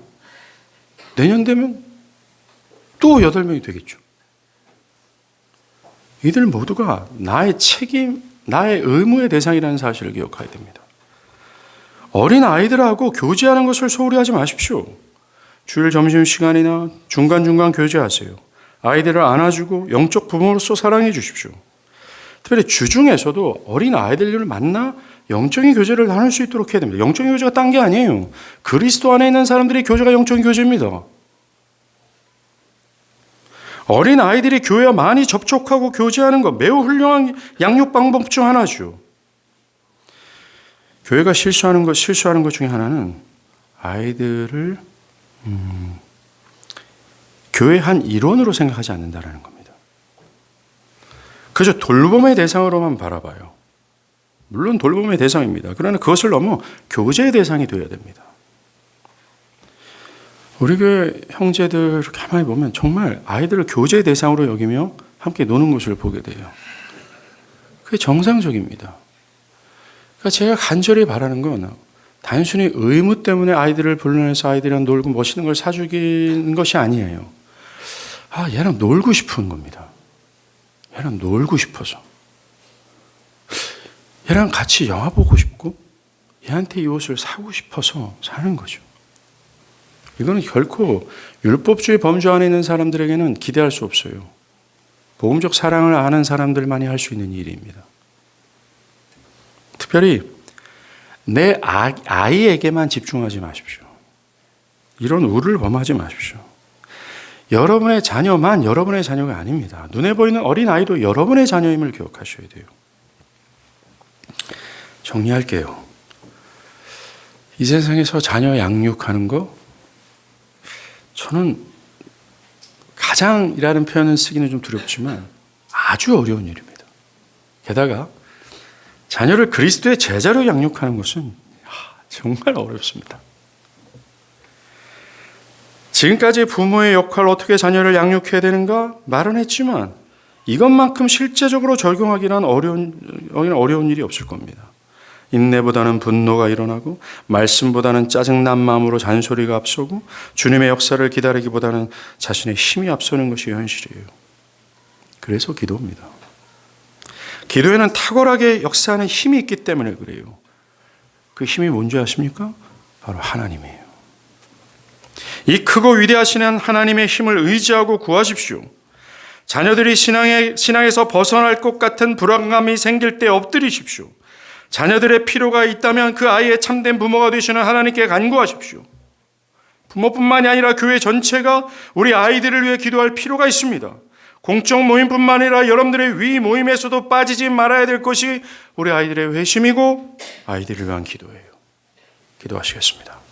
내년 되면 또 8명이 되겠죠. 이들 모두가 나의 책임, 나의 의무의 대상이라는 사실을 기억해야 됩니다. 어린 아이들하고 교제하는 것을 소홀히 하지 마십시오. 주일 점심시간이나 중간중간 교제하세요. 아이들을 안아주고 영적 부모로서 사랑해 주십시오. 특별히 주중에서도 어린 아이들을 만나 영적인 교제를 나눌 수 있도록 해야 됩니다. 영적인 교제가 딴 게 아니에요. 그리스도 안에 있는 사람들의 교제가 영적인 교제입니다. 어린 아이들이 교회와 많이 접촉하고 교제하는 것 매우 훌륭한 양육 방법 중 하나죠. 교회가 실수하는 것 중에 하나는 아이들을 교회 한 일원으로 생각하지 않는다는 겁니다. 그저 돌봄의 대상으로만 바라봐요. 물론 돌봄의 대상입니다. 그러나 그것을 넘어 교제의 대상이 되어야 됩니다. 우리 교회 형제들 가만히 보면 정말 아이들을 교제의 대상으로 여기며 함께 노는 것을 보게 돼요. 그게 정상적입니다. 그러니까 제가 간절히 바라는 건 단순히 의무 때문에 아이들을 불러내서 아이들이랑 놀고 멋있는 걸 사주는 것이 아니에요. 얘랑 놀고 싶은 겁니다. 얘랑 놀고 싶어서. 얘랑 같이 영화 보고 싶고 얘한테 이 옷을 사고 싶어서 사는 거죠. 이거는 결코 율법주의 범주 안에 있는 사람들에게는 기대할 수 없어요. 복음적 사랑을 아는 사람들만이 할 수 있는 일입니다. 특별히 내 아이에게만 집중하지 마십시오. 이런 우를 범하지 마십시오. 여러분의 자녀만 여러분의 자녀가 아닙니다. 눈에 보이는 어린아이도 여러분의 자녀임을 기억하셔야 돼요. 정리할게요. 이 세상에서 자녀 양육하는 거 저는 가장이라는 표현을 쓰기는 좀 두렵지만 아주 어려운 일입니다. 게다가 자녀를 그리스도의 제자로 양육하는 것은 정말 어렵습니다. 지금까지 부모의 역할을 어떻게 자녀를 양육해야 되는가 말은 했지만 이것만큼 실제적으로 적용하기는 어려운 일이 없을 겁니다. 인내보다는 분노가 일어나고 말씀보다는 짜증난 마음으로 잔소리가 앞서고 주님의 역사를 기다리기보다는 자신의 힘이 앞서는 것이 현실이에요. 그래서 기도입니다. 기도에는 탁월하게 역사하는 힘이 있기 때문에 그래요. 그 힘이 뭔지 아십니까? 바로 하나님이에요. 이 크고 위대하신 하나님의 힘을 의지하고 구하십시오. 자녀들이 신앙에서 벗어날 것 같은 불안감이 생길 때 엎드리십시오. 자녀들의 필요가 있다면 그 아이의 참된 부모가 되시는 하나님께 간구하십시오. 부모뿐만이 아니라 교회 전체가 우리 아이들을 위해 기도할 필요가 있습니다. 공적 모임뿐만 아니라 여러분들의 위 모임에서도 빠지지 말아야 될 것이 우리 아이들의 회심이고 아이들을 위한 기도예요. 기도하시겠습니다.